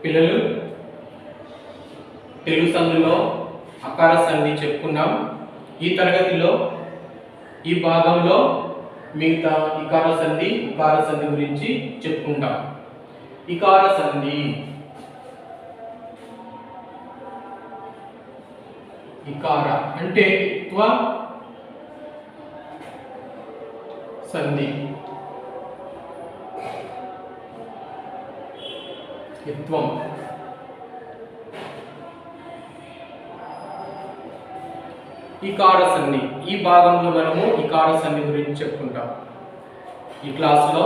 పిల్లలు తెలుగు సంధిలో అకార సంధి చెప్పుకున్నాం. ఈ తరగతిలో ఈ భాగంలో మిగతా ఇకార సంధి ఉకార సంధి గురించి చెప్పుకుంటాం. ఇకార సంధి ఇకార అంటే ఇత్వ సంధి. ఇత్వం ఇకార సంధి. ఈ భాగంలో మనము ఇకార సంధి గురించి చెప్పుకుంటాం. ఈ క్లాసులో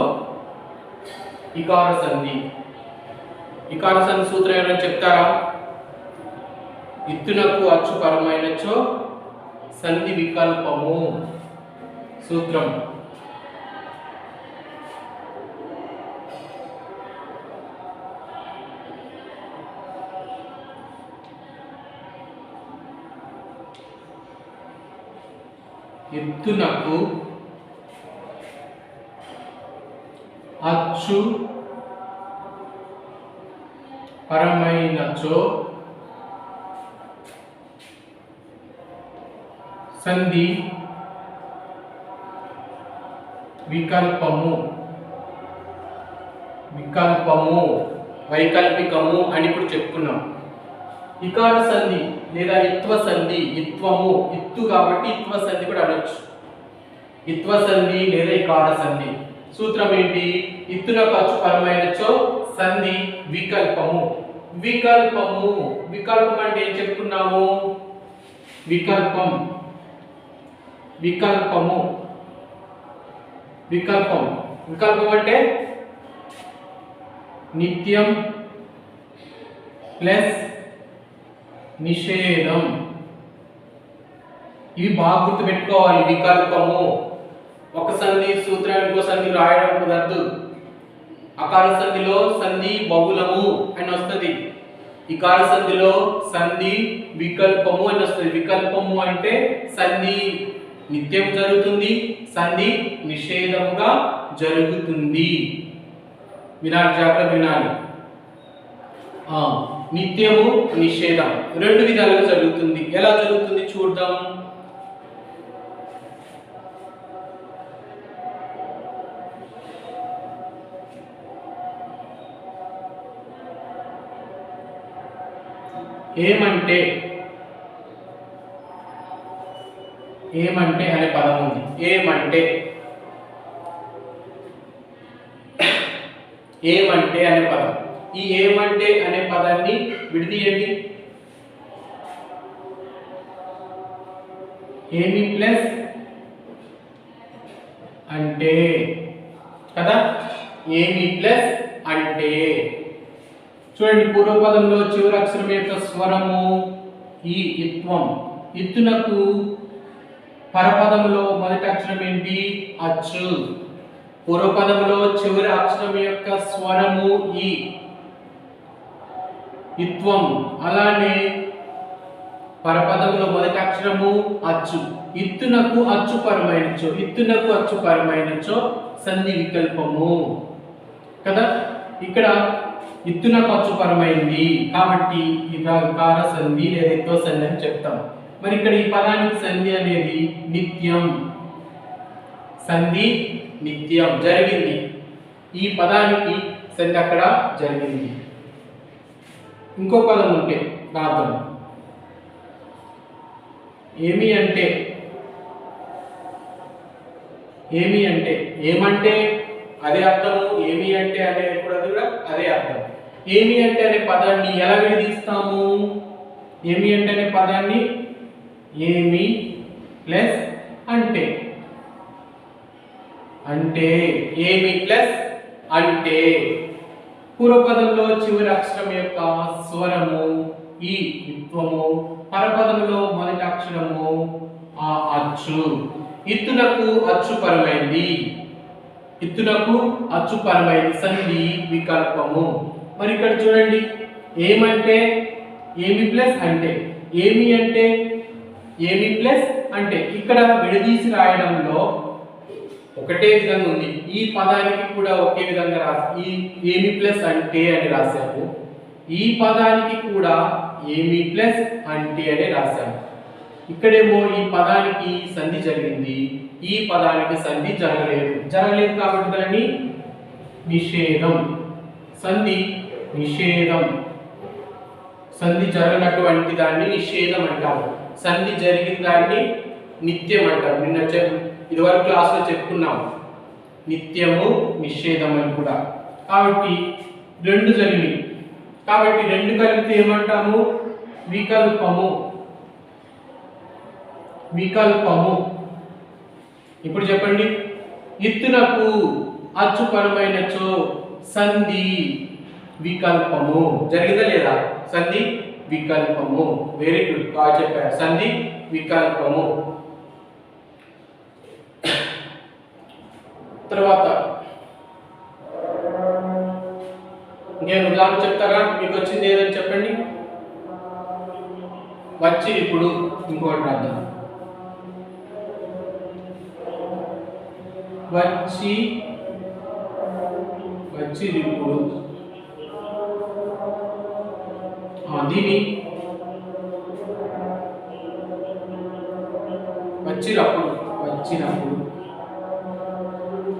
ఇకార సంధి సూత్రం ఏమైనా చెప్తారా? ఇత్తునకు అచ్చు పరమైనచో సంధి వికల్పము. సూత్రం ఇత్తునకు అచ్చు పరమైనచో సంధి వికల్పము. వైకల్పికము అని ఇప్పుడు చెప్పుకున్నాం. ఇకార సంధి లేదా ఇత్వ సంధి, ఇత్వము ఇత్తు కాబట్టి ఇత్వ సంధి కూడా అనొచ్చు. ఇత్వ సంధి లేదా ఇకార సంధి సూత్రం ఏంటి? ఇత్తునకు అచ్చు పరమైనచో సంధి వికల్పము. వికల్పం అంటే ఏం చెప్పుకున్నాము? వికల్పం అంటే నిత్యం ప్లస్ నిషేధం. ఇవి బాగా గుర్తు పెట్టుకోవాలి. వికల్పము ఒక సంధి సూత్రం ఇంకో సంధి రాయడం కుదరదు. అకార సంధిలో సంధి బహుళము అని వస్తుంది. ఇకార సంధిలో సంధి వికల్పము అని వస్తుంది. వికల్పము అంటే సంధి నిత్యం జరుగుతుంది, సంధి నిషేధముగా జరుగుతుంది. జాగ్రత్త వినాలి. నిత్యము నిషేధం రెండు విధాలుగా జరుగుతుంది. ఎలా జరుగుతుంది చూద్దాం. ఏమంటే అనే పదం ఉంది. ఏమంటే అనే పదం. ఈ ఏమంటే అనే పదాన్ని విడదీయండి. ఏమి ప్లస్ అంటే కదా, ఏమి ప్లస్ అంటే చూడండి. పూర్వపదంలో చివరి అక్షరం యొక్క స్వరము ఈ ఇత్వం. ఇత్తునకు పరపదంలో మొదటి అక్షరం ఏంటి? అచ్చు. పూర్వపదంలో చివరి అక్షరం యొక్క స్వరము ఈ ఇత్వం. అలానే పరపదంలో మొదటి అక్షరము అచ్చు. ఇత్తునకు అచ్చు పరమైనచో సంధి వికల్పము కదా. ఇక్కడ ఇత్తునకు అచ్చు పరమైంది కాబట్టి ఇకార సంధి లేదా ఇత్వ సంధి అని చెప్తాం. మరి ఇక్కడ ఈ పదానికి సంధి అనేది నిత్యం. సంధి నిత్యం జరిగింది. ఈ పదానికి సంధి అక్కడ జరిగింది. ఇంకో పదం ఉంటే రాద్దాం. ఏమంటే అదే అర్థము. ఏమి అంటే అనేది కూడా అదే అర్థం. ఏమి అంటే అనే పదాన్ని ఎలా విడదీస్తాము? ఏమి అంటే అనే పదాన్ని ఏమి ప్లస్ అంటే ఏమి ప్లస్ అంటే పూర్వపదంలో చివరి అక్షరం యొక్క స్వరము ఈ ఇత్వము, పరపదంలో మొదటి అక్షరము ఆ అచ్చు. ఇత్తునకు అచ్చు పరమైంది సంధి వికల్పము. మరి ఇక్కడ చూడండి. ఏమంటే ఏమి ప్లస్ అంటే ఏమి ప్లస్ అంటే ఇక్కడ విడదీసి రాయడంలో ఒకటే విధంగా ఉంది. ఈ పదానికి కూడా ఒకే విధంగా రాసి ఈ ఏమి ప్లస్ అంటే అని రాశాము. ఈ పదానికి కూడా ఏమి ప్లస్ అంటే అనే రాశాం. ఇక్కడేమో ఈ పదానికి సంధి జరిగింది, ఈ పదానికి సంధి జరగలేదు కాబట్టి దాన్ని నిషేధం. సంధి నిషేధం. సంధి జరగనటువంటి దాన్ని నిషేధం అంటారు. సంధి జరిగిన దాన్ని నిత్యం అంటారు. నిన్న ఇదివరకు క్లాస్లో చెప్పుకున్నాం నిత్యము నిషేధం అని కూడా. కాబట్టి రెండు జరిగినాయి కాబట్టి రెండు కలిపితే ఏమంటాము? వికల్పము. వికల్పము. ఇప్పుడు చెప్పండి, ఇత్తునకు అచ్చుపరమైనచో సంధి వికల్పము. జరిగిందా లేదా? సంధి వికల్పము. వెరీ గుడ్, బాగా చెప్పారు. సంధి వికల్పము. తర్వాత నేను ఉదాహరణ చెప్తారా? మీకు వచ్చింది ఏదని చెప్పండి. వచ్చి ఇప్పుడు ఇంకోటి రాద్దాం. వచ్చి ఇప్పుడు దీని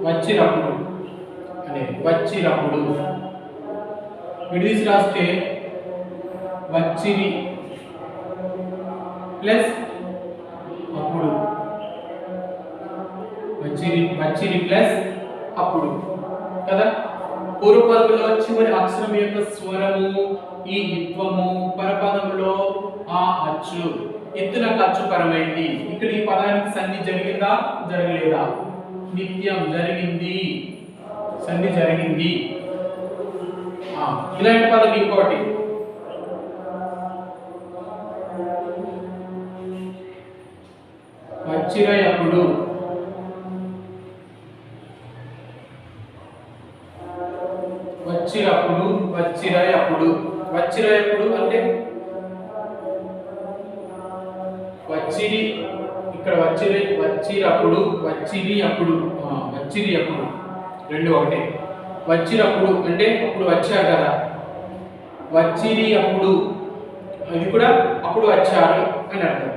వచ్చినప్పుడు అనేది వచ్చినప్పుడు విడిదీసి రాస్తే వచ్చిరి ప్లస్ అప్పుడు. వచ్చిరి ప్లస్ అప్పుడు కదా. పూర్వపదంలో చివరి అక్షరం యొక్క స్వరము ఈ ఇత్వము, పరపదంలో ఆ అచ్చు. ఎత్తునకు అచ్చు పరమైంది. ఇక్కడ ఈ పదానికి సంధి జరిగిందా జరగలేదా? నిత్యం జరిగింది, సంధి జరిగింది. ఇలాంటి పదం ఇంకోటి వచ్చిరయప్పుడు. వచ్చిరయప్పుడు అంటే వచ్చిరి. ఇక్కడ వచ్చిరప్పుడు వచ్చిరి అప్పుడు రెండు ఒకటే. వచ్చినప్పుడు అంటే అప్పుడు వచ్చారు కదా. వచ్చిరి అప్పుడు అది కూడా అప్పుడు వచ్చారు అని అర్థం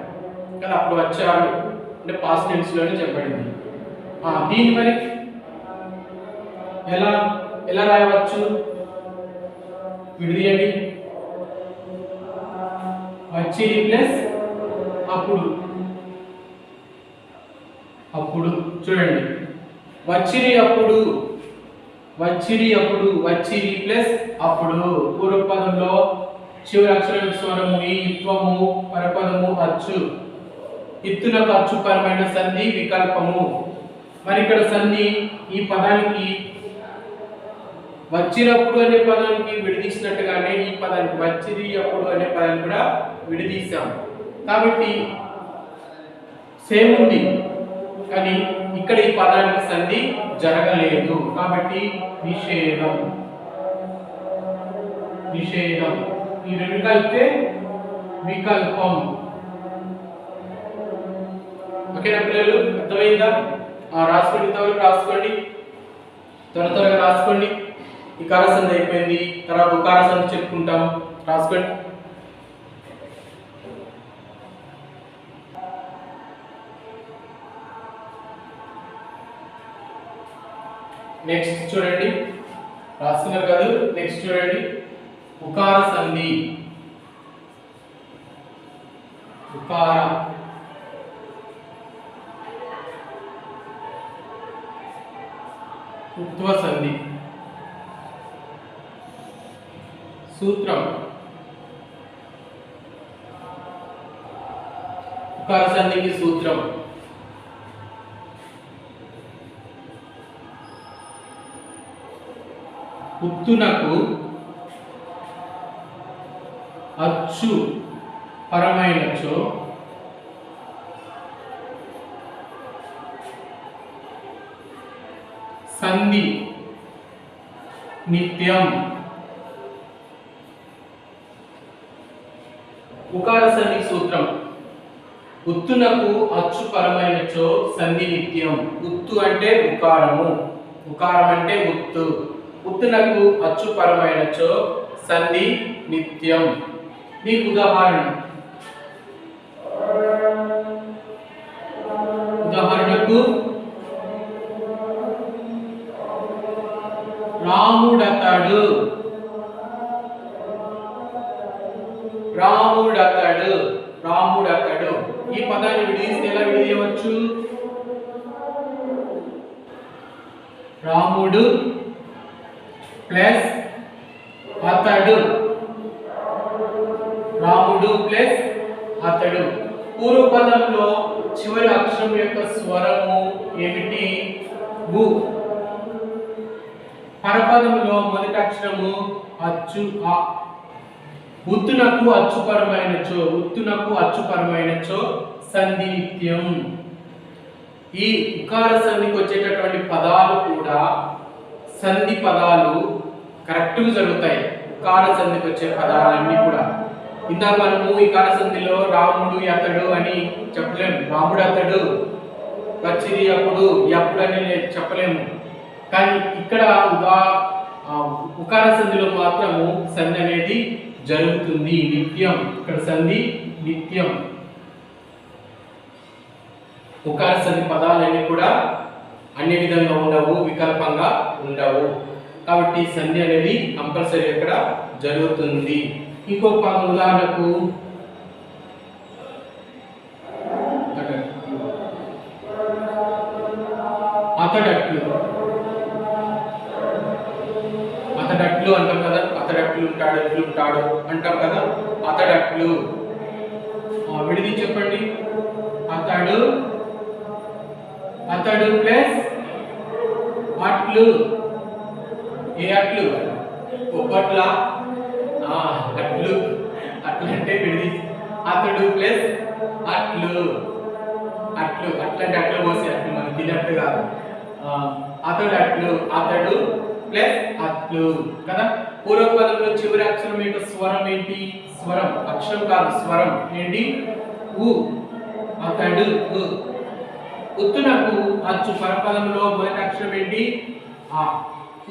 కదా. అప్పుడు వచ్చారు అంటే పాస్ట్ టెన్స్ లోనే చెప్పబడింది. దీన్ని మరి ఎలా రాయవచ్చు? విడిదీయండి. వచ్చిరి ప్లస్ అప్పుడు చూడండి. వచ్చిరి అప్పుడు వచ్చిరి ప్లస్ అప్పుడు. పూర్వపదంలో చివరి అక్షరం స్వరము ఈ ఇత్వము, పరపదము అచ్చు. ఇత్తునకు అచ్చు పరమైన సంధి వికల్పము. మరి ఇక్కడ సంధి ఈ పదానికి వచ్చినప్పుడు అనే పదానికి విడదీసినట్టుగానే ఈ పదానికి వచ్చిరి అప్పుడు అనే పదాన్ని కూడా విడదీశాం. కాబట్టి సేమ్ ఉంది, కానీ ఇక్కడ ఈ పదానికి సంధి జరగలేదు కాబట్టి నిషేధం. ఈ రెండు కలిపితే వికల్పం. ఓకేనా పిల్లలు? అర్థమైందా? రాసుకోండి, రాసుకోండి, త్వరగా రాసుకోండి. ఈ కారసంధి అయిపోయింది, తర్వాత ఉకార సంధి చెప్పుకుంటాం. రాసుకోండి. నెక్స్ట్ చూడండి, రాస్తున్నారు కాదు. నెక్స్ట్ చూడండి, ఉకార సంధి. ఉకార ఉత్వ సంధి. సూత్రం ఉకార సంధికి సూత్రం ఉత్తునకు అచ్చు పరమైనచో సంధి నిత్యం. ఉకార సంధి సూత్రం ఉత్తునకు అచ్చు పరమైనచో సంధి నిత్యం. ఉత్తు అంటే ఉకారము, ఉకారం అంటే ఉత్తు. ఉత్తునకు అచ్చు పరమైనచో సంధి నిత్యం. దీనికి ఉదాహరణకు రాముడతడు, రాముడతడు, రాముడతడు. ఈ పదాన్ని విడదీస్తే ఎలా విడదీయవచ్చు? రాముడు ప్లస్ అతడు, రాముడు ప్లస్ అతడు. పూర్వపదంలో చివరి అక్షరం యొక్క స్వరము ఏమిటి? గు. పరపదంలో మొదటి అక్షరము అచ్చు. ఉత్తునకు అచ్చుపరమైనచో, ఉత్తునకు అచ్చుపరమైనచో సంధి నిత్యం. ఈ ఉకార సంధికి వచ్చేటటువంటి పదాలు కూడా సంధి పదాలు కరెక్ట్గా జరుగుతాయి. ఉకార సంధికి వచ్చే పదాలన్నీ కూడా. ఇందాక మనము ఈ కార సంధిలో రాముడు అతడు అని చెప్పలేము, రాముడు అతడు వచ్చింది అప్పుడు ఎప్పుడు అని చెప్పలేము. కానీ ఇక్కడ ఉకార సంధిలో మాత్రము సంధి అనేది జరుగుతుంది, నిత్యం. ఇక్కడ సంధి నిత్యం. ఉకార సంధి పదాలన్నీ కూడా అన్ని విధంగా ఉండవు, వికల్పంగా ఉండవు. కాబట్టి సంధి అనేది కంపల్సరీ ఇక్కడ జరుగుతుంది. ఇంకో పదం ఉదాహరణకు అతడట్లు, అతడట్లు అంటాం కదా, అతడట్లు ఉంటాడు, ఎట్లు ఉంటాడు అంటాం కదా, అతడట్లు. విడిది చెప్పండి. అతడు, అతడు ప్లస్ అట్లు. ఏ అట్లు? ఒప్పట్ల, అట్లు. అట్లు అంటే విడిది. అతడు ప్లస్ అట్లు, అట్లు. అట్లు అంటే అట్లు పోసే అట్లు, మనం తినట్టు కాదు. అతడు అట్లు, అతడు ప్లస్ అట్లు కదా. పూర్వపదంలో చివరి అక్షరం యొక్క స్వరం ఏంటి? స్వరం, అక్షరం కాదు, స్వరం ఏంటి? ఉ. అతడు ఉ. ఉత్తునకు అచ్చు. పరపదంలో మొదటి అక్షరం ఏంటి? ఆ.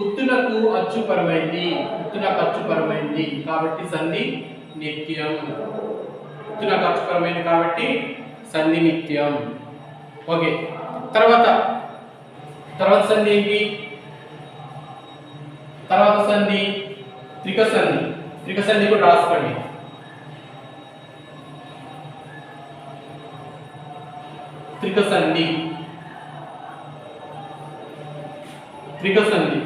ఉత్తునకు అచ్చుపరమైంది, ఉత్తునకు అచ్చుపరమైంది కాబట్టి సంధి నిత్యం. ఉత్తునకు అచ్చుపరమైంది కాబట్టి సంధి నిత్యం. ఓకే. తర్వాత సంధి ఏంటి? తర్వాత సంధి త్రిక సంధి. త్రిక సంధి కూడా రాసుకోండి. త్రిక సంధి, త్రిక సంధి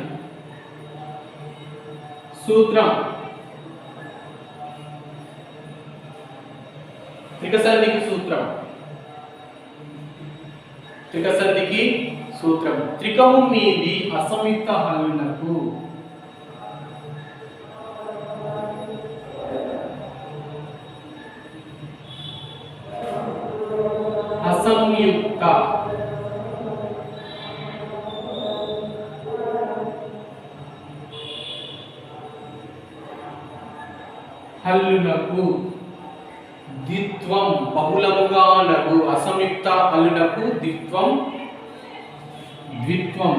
సూత్రం. త్రిక సంధికి సూత్రం, త్రిక సంధికి సూత్రం. త్రికము మీది అసంయుక్త హల్లునకు అసంయుక్త హల్లునకు ద్విత్వం బహుళముగా నగు. అసంయుక్త హల్లునకు ద్విత్వం, ద్విత్వం.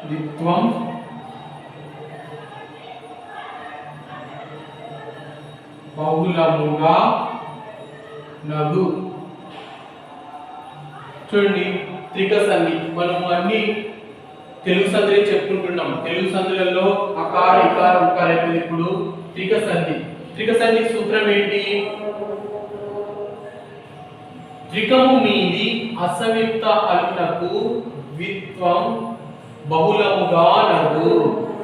ద్విత్వం బహుళముగా నగు. చూడండి, త్రిక సంధి మనము అన్ని తెలుగు సంధులే చెప్పుకుంటున్నాం. తెలుగు సంధులలో అకార, ఇకార, ఉకార అయిపోయింది. ఇప్పుడు త్రిక సంధి. త్రిక సంధి సూత్రం ఏంటి? త్రికము మీది అసంయుక్త హల్లునకు ద్విత్వం బహుళముగా నగు.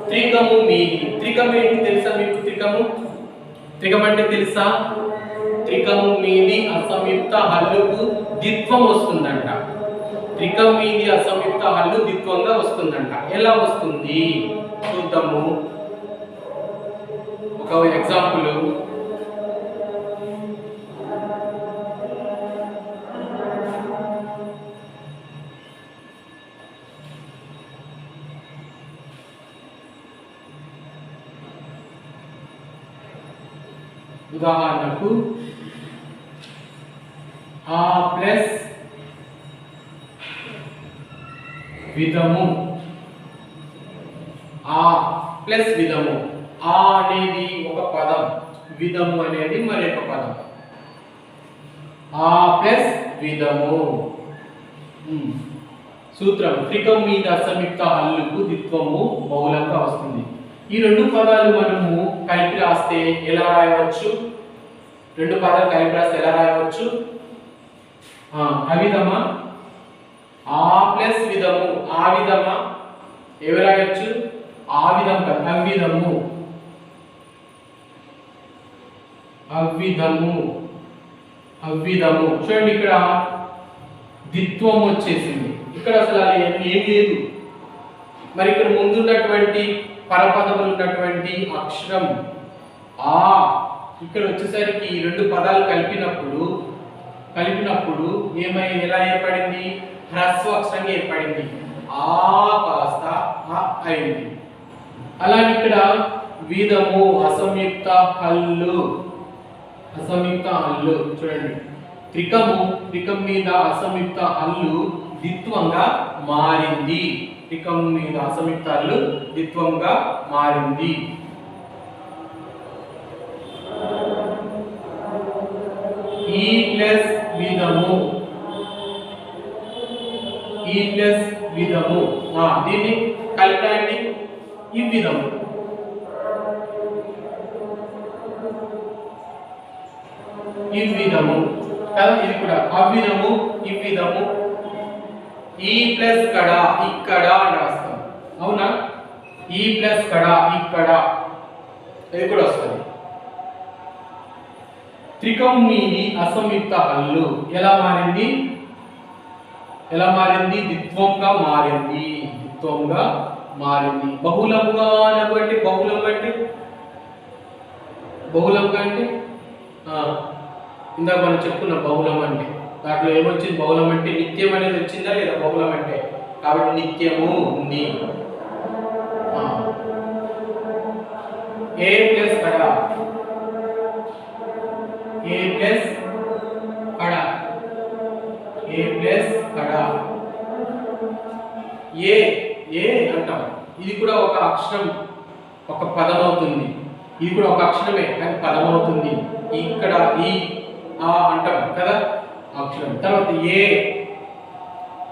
త్రికము మీది. త్రికం ఏంటి తెలుసా మీకు? త్రికము, త్రికం అంటే తెలుసా? త్రికము మీది అసంయుక్త హల్లుకు ద్విత్వం వస్తుందంట. త్రికం మీది అసంయుక్త హల్లు ద్విత్వంగా వస్తుందంట. ఎలా వస్తుంది చూద్దాము. ఒక ఎగ్జాంపుల్. ఉదాహరణకు ఆ ప్లస్ విధము, ఆ ప్లస్ విధము. ఆ అనేది ఒక పదం, విధము అనేది మరొక పదం. ఆ ప్లస్ విధము. సూత్రం త్రికం మీద అసంయుక్త హల్లుకు ద్విత్వము బహుళంగా వస్తుంది. ఈ రెండు పదాలు మనము కలిపి రాస్తే ఎలా రాయవచ్చు? రెండు పదాలు కలిపి రాస్తే ఎలా రాయవచ్చు? అవిధమా, ఆ ప్లస్ విధము. ఆ విధమా ఏవి రాయొచ్చు? ఆ విధం కాదు, అవిధము. అవిధము, అవిధము. చూడండి ఇక్కడ ద్విత్వం వచ్చేసింది. ఇక్కడ అసలు ఏం లేదు. మరి ఇక్కడ ముందున్నటువంటి పరపదములు ఉన్నటువంటి అక్షరం ఆ ఇక్కడ వచ్చేసరికి ఈ రెండు పదాలు కలిపినప్పుడు ఎలా ఏర్పడింది? హ్రస్వ అక్షరంగా ఏర్పడింది. ఆ కాస్త ఆ అయింది. అలాగే ఇక్కడ విధము అసంయుక్త హల్లు, అసంయుక్త హల్లు. చూడండి త్రికం మీద అసంయుక్త హల్లు ద్విత్వంగా మారింది. త్రికం మీద అసంయుక్త హల్లు ద్విత్వంగా మారింది. ఈ ప్లస్ విధము, ఈ ప్లస్ విధము. దీన్ని కలిపండి. ఈ విధము, ఈ విధము కదా. ఇది కూడా అవిధము, ఈ విధము. ఈ ప్లస్ కడ ఇక్కడ అని రాస్తాం, అవునా? ఈ ప్లస్ కడ ఇక్కడ, ఇది కూడా వస్తుంది. త్రికం మీది అసంయుక్త హల్లు ఎలా మారింది? ద్విత్వంగా మారింది. ద్విత్వంగా మారింది. బహుళంగా అంటే బహుళంగా అంటే ఇందాక మనం చెప్పుకున్నాం బహుళం అంటే. దాంట్లో ఏమొచ్చింది? బహుళం అంటే నిత్యం అనేది వచ్చిందా లేదా? బహుళం అంటే కాబట్టి నిత్యము ఉంది. ఏ ప్లస్ కడ, ఏ ప్లస్ కడ, ఏ ప్లస్ కడ. ఏ అంటాం. ఇది కూడా ఒక అక్షరం, ఒక పదం అవుతుంది. ఇది కూడా ఒక అక్షరమే కానీ పదం అవుతుంది. ఇక్కడ ఈ ఆ అంటాం కదా అక్షరం. తర్వాత ఏ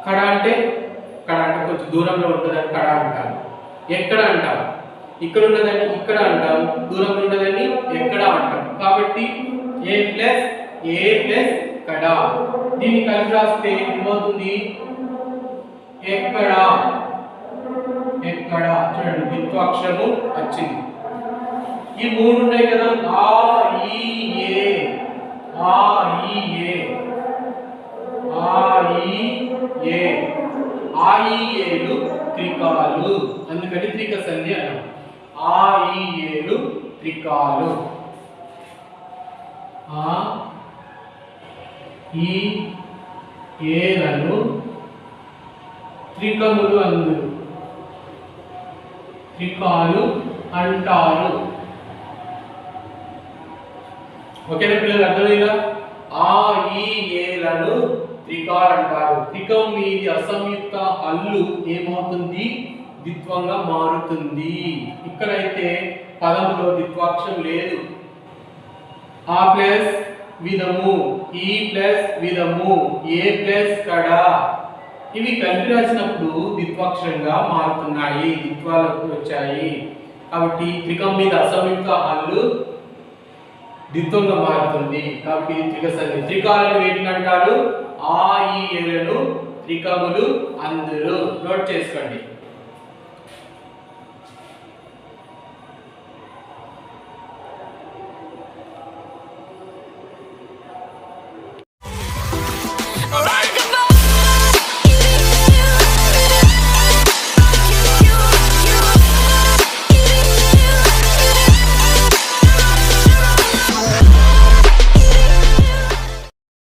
కడ అంటే కొంచెం దూరంలో ఉంటుందని కడ అంటాం. ఎక్కడ అంటాం? ఇక్కడ ఉన్నదాన్ని ఇక్కడ అంటాం, దూరంలో ఉన్నదాన్ని ఎక్కడ అంటాం. కాబట్టి ఏ ప్లస్ కడ. దీన్ని కలిపి రాస్తే ఏమవుతుంది? ఎక్కడ. చూడండి ద్విత్వాక్షరము వచ్చింది. ఈ మూడు ఉన్నాయి కదా, ఆ ఈ ఏ, ఆ ఈ ఏ, ఆ ఈ ఏ. ఆ ఈ ఏలు త్రికాలు, అందుకని త్రిక సంధి అన్నాం. ఆ ఈ ఏలు త్రికాలు. ఆ ఈ ఏలను త్రికములు అందురు, త్రికాలు అంటారు. ఓకేనా పిల్లలు? అర్థమైందా? ఆ ఈ ఏలను త్రికాలు అంటారు. త్రికం మీది అసంయుక్త హల్లు ఏమవుతుంది? ద్విత్వంగా మారుతుంది. ఇక్కడైతే పదములో ద్విత్వాక్షరం లేదు. ఆ ప్లస్ విధము, ఈ ప్లస్ విధము, ఏ ప్లస్ కడ, ఇవి కలిపి రాసినప్పుడు ద్విత్వాక్షరంగా మారుతున్నాయి, ద్విత్వాలకు వచ్చాయి. కాబట్టి త్రికం మీద అసంయుక్త హల్లు ద్విత్వంగా మారుతుంది. కాబట్టి త్రిక సంధి. త్రికాలను వేటిని అంటారు? ఆ ఈ ఏలను త్రికములు అందురు. నోట్ చేసుకోండి.